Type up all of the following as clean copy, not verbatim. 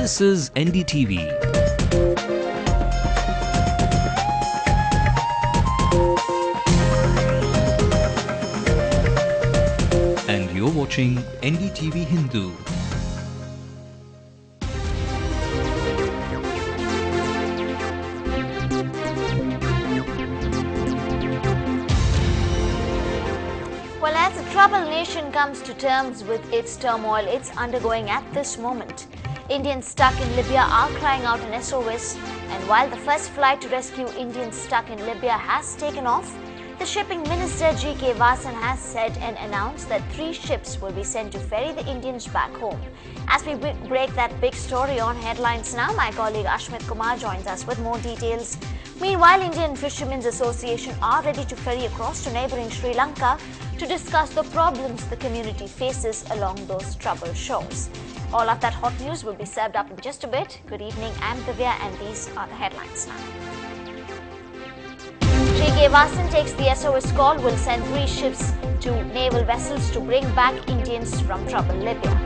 This is NDTV. And you're watching Ndtv-Hindu. Well, as the troubled nation comes to terms with its turmoil it's undergoing at this moment, Indians stuck in Libya are crying out an SOS, and while the first flight to rescue Indians stuck in Libya has taken off, the shipping minister G.K. Vasan has said and announced that 3 ships will be sent to ferry the Indians back home. As we break that big story on Headlines Now, my colleague Ashmit Kumar joins us with more details. Meanwhile, Indian Fishermen's Association are ready to ferry across to neighbouring Sri Lanka to discuss the problems the community faces along those troubled shores. All of that hot news will be served up in just a bit. Good evening, I'm Divya and these are the headlines now. G.K. Vasan takes the SOS call, will send 3 ships to naval vessels to bring back Indians from troubled Libya.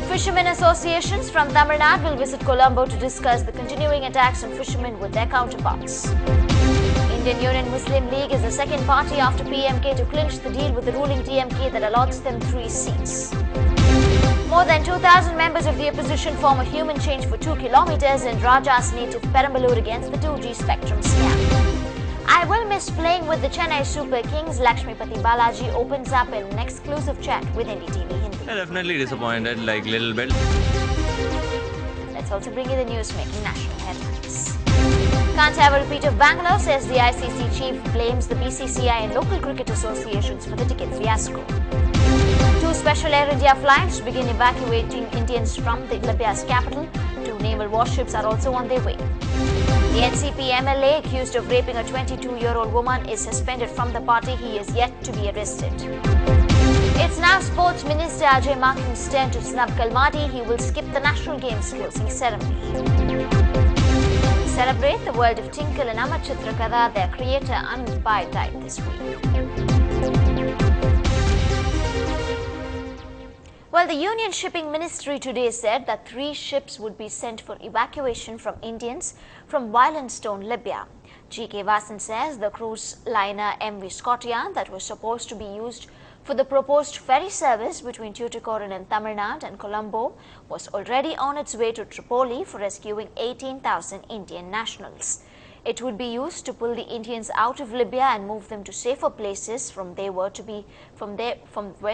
Fishermen associations from Tamil Nadu will visit Colombo to discuss the continuing attacks on fishermen with their counterparts. Indian Union Muslim League is the second party after PMK to clinch the deal with the ruling DMK that allots them 3 seats. More than 2,000 members of the opposition form a human change for 2 kilometers in Raja's native Perambalur against the 2G spectrum scam. I will miss playing with the Chennai Super Kings. Lakshmipati Balaji opens up in an exclusive chat with Ndtv-Hindu. Definitely disappointed, like little bit. Let's also bring you the news making national headlines. Can't have a repeat of Bangalore, says the ICC chief, blames the BCCI and local cricket associations for the ticket fiasco. 2 special Air India flights begin evacuating Indians from Libya's capital. 2 naval warships are also on their way. The NCP MLA accused of raping a 22-year-old woman is suspended from the party. He is yet to be arrested. It's now Sports Minister Ajay Makin's turn to snub Kalmadi. He will skip the National Games closing ceremony. Celebrate the world of Tinkle and Amar Chitrakada. Their creator Anand Pai died this week. Well, the Union Shipping Ministry today said that 3 ships would be sent for evacuation from Indians from violent-torn Libya. G.K. Vasan says the cruise liner MV Scotia that was supposed to be used for the proposed ferry service between Tuticorin in Tamil Nadu and Colombo was already on its way to Tripoli for rescuing 18,000 Indian nationals. It would be used to pull the Indians out of Libya and move them to safer places from where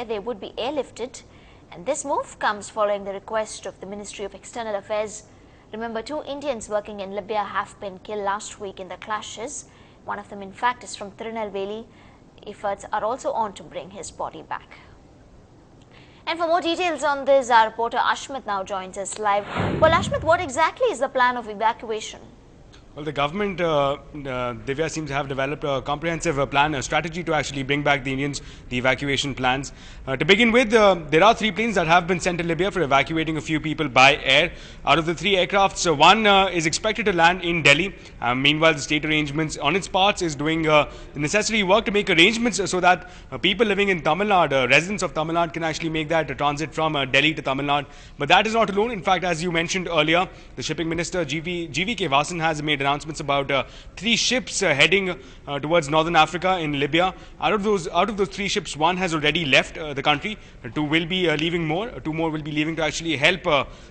they would be airlifted. And this move comes following the request of the Ministry of External Affairs. Remember, 2 Indians working in Libya have been killed last week in the clashes. One of them, in fact, is from Tirunelveli. Efforts are also on to bring his body back. And for more details on this, our reporter Ashmit now joins us live. Well, Ashmit, what exactly is the plan of evacuation? Well, the government, Divya, seems to have developed a comprehensive plan, a strategy to actually bring back the Indians, the evacuation plans. To begin with, there are 3 planes that have been sent to Libya for evacuating a few people by air. Out of the 3 aircrafts, one is expected to land in Delhi. Meanwhile, the state arrangements on its parts is doing the necessary work to make arrangements so that people living in Tamil Nadu, residents of Tamil Nadu, can actually make that transit from Delhi to Tamil Nadu. But that is not alone. In fact, as you mentioned earlier, the shipping minister G.V.K. Vasan has made announcements about 3 ships heading towards northern Africa in Libya. Out of those 3 ships, 1 has already left the country. 2 will be leaving more. 2 more will be leaving to actually help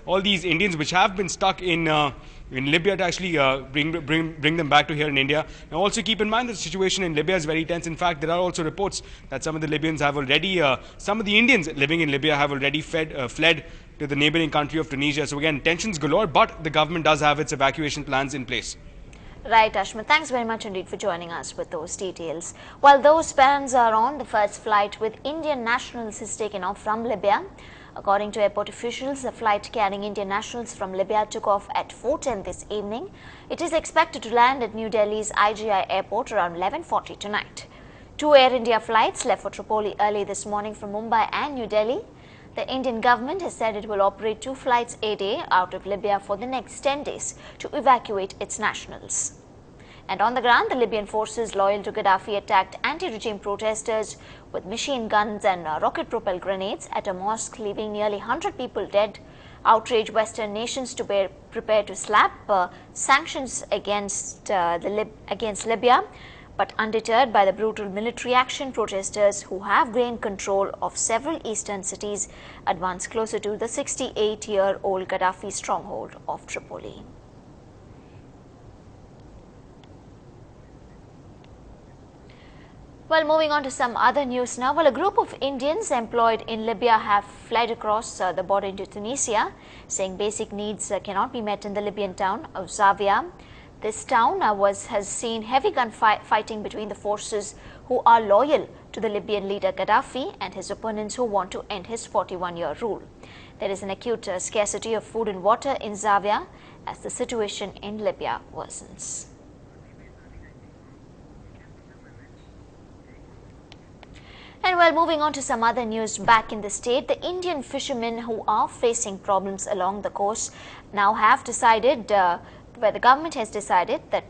all these Indians which have been stuck in Libya to actually bring them back to here in India. Now, also keep in mind that the situation in Libya is very tense. In fact, there are also reports that some of the Libyans have already, some of the Indians living in Libya have already fled to the neighboring country of Tunisia. So again, tensions galore, but the government does have its evacuation plans in place. Right, Ashmit. Thanks very much indeed for joining us with those details. While those plans are on, the first flight with Indian nationals is taken off from Libya. According to airport officials, the flight carrying Indian nationals from Libya took off at 4:10 this evening. It is expected to land at New Delhi's IGI airport around 11:40 tonight. 2 Air India flights left for Tripoli early this morning from Mumbai and New Delhi. The Indian government has said it will operate 2 flights a day out of Libya for the next 10 days to evacuate its nationals. And on the ground, the Libyan forces loyal to Gaddafi attacked anti-regime protesters with machine guns and rocket-propelled grenades at a mosque, leaving nearly 100 people dead. outraged Western nations to prepare to slap sanctions against Libya. But undeterred by the brutal military action, protesters who have gained control of several eastern cities advance closer to the 68-year-old Gaddafi stronghold of Tripoli. Well, moving on to some other news now. Well, a group of Indians employed in Libya have fled across the border into Tunisia, saying basic needs cannot be met in the Libyan town of Zawiya. This town has seen heavy gunfighting between the forces who are loyal to the Libyan leader Gaddafi and his opponents who want to end his 41-year rule. There is an acute scarcity of food and water in Zawiya as the situation in Libya worsens. And while moving on to some other news back in the state, the Indian fishermen who are facing problems along the coast now have decided where the government has decided that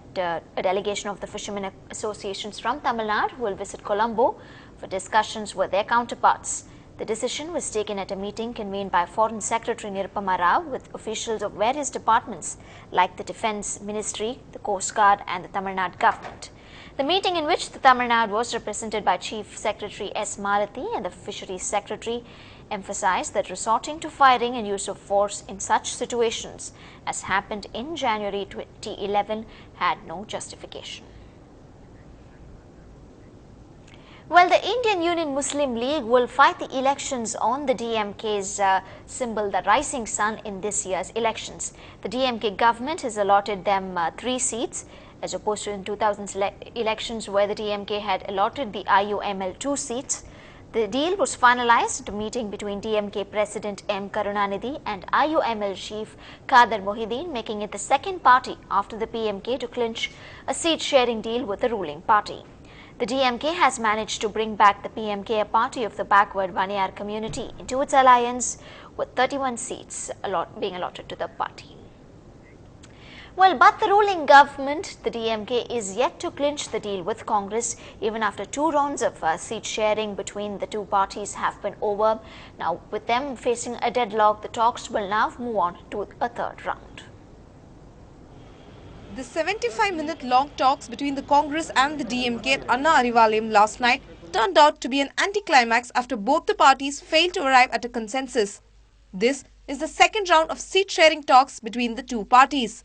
a delegation of the fishermen associations from Tamil Nadu will visit Colombo for discussions with their counterparts. The decision was taken at a meeting convened by Foreign Secretary Nirupama Rao with officials of various departments like the Defence Ministry, the Coast Guard and the Tamil Nadu government. The meeting, in which the Tamil Nadu was represented by Chief Secretary S. Marathi and the Fisheries Secretary, emphasized that resorting to firing and use of force in such situations as happened in January 2011 had no justification. Well, the Indian Union Muslim League will fight the elections on the DMK's symbol, the rising sun, in this year's elections. The DMK government has allotted them 3 seats, as opposed to in 2000's elections where the DMK had allotted the IUML 2 seats. The deal was finalized at a meeting between DMK President M. Karunanidhi and IUML Chief Kader Mohideen, making it the second party after the PMK to clinch a seat-sharing deal with the ruling party. The DMK has managed to bring back the PMK, a party of the backward Baniyar community, into its alliance, with 31 seats being allotted to the party. Well, but the ruling government, the DMK, is yet to clinch the deal with Congress even after 2 rounds of seat sharing between the 2 parties have been over. Now, with them facing a deadlock, the talks will now move on to a 3rd round. The 75-minute long talks between the Congress and the DMK at Anna Arivalayam last night turned out to be an anticlimax after both the parties failed to arrive at a consensus. This is the 2nd round of seat-sharing talks between the 2 parties.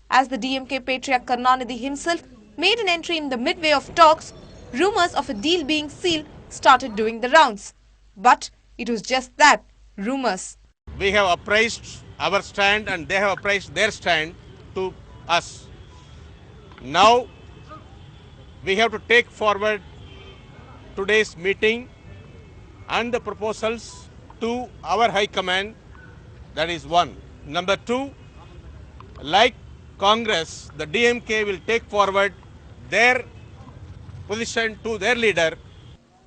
As the DMK patriarch Karunanidhi himself made an entry in the midway of talks, rumours of a deal being sealed started doing the rounds. But it was just that, rumours. We have appraised our stand and they have appraised their stand to us. Now we have to take forward today's meeting and the proposals to our High Command. That is 1. Number 2, like Congress, the DMK will take forward their position to their leader.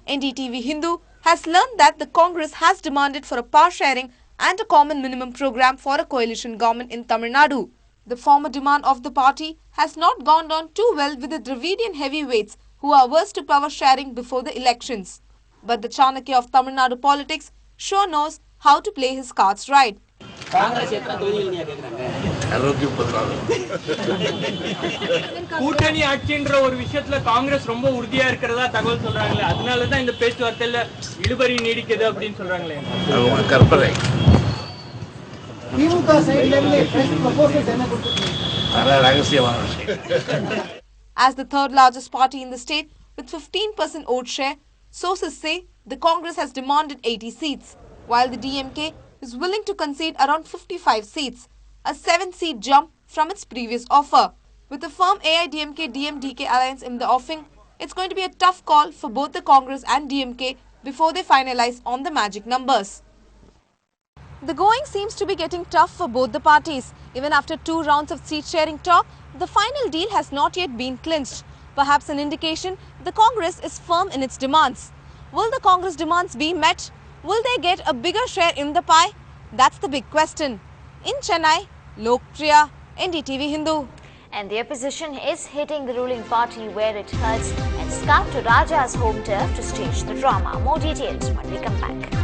Ndtv-Hindu has learned that the Congress has demanded for a power sharing and a common minimum program for a coalition government in Tamil Nadu. The former demand of the party has not gone down too well with the Dravidian heavyweights who are averse to power sharing before the elections. But the Chanakya of Tamil Nadu politics sure knows how to play his cards right. கூட்டணி ஆட்சின்ற ஒரு விஷயத்துல காங்கிரஸ் ரொம்ப உறுதியா இருக்கிறதா தகவல் சொல்றாங்களே, அதனால தான் இந்த பேச்சுவார்த்தையில இழுபறி நீடிக்குது அப்படின்னு சொல்றாங்களே. கற்பனை. As the 3rd largest party in the state with 15% vote share, sources say the Congress has demanded 80 seats, while the DMK is willing to concede around 55 seats, a 7-seat jump from its previous offer. With the firm AIDMK-DMDK alliance in the offing, it's going to be a tough call for both the Congress and DMK before they finalize on the magic numbers. The going seems to be getting tough for both the parties. Even after 2 rounds of seat-sharing talk, the final deal has not yet been clinched. Perhaps an indication the Congress is firm in its demands. Will the Congress demands be met? Will they get a bigger share in the pie? That's the big question. In Chennai, Lokpriya, Ndtv-Hindu. And the opposition is hitting the ruling party where it hurts and scout to Raja's home turf to stage the drama. More details when we come back.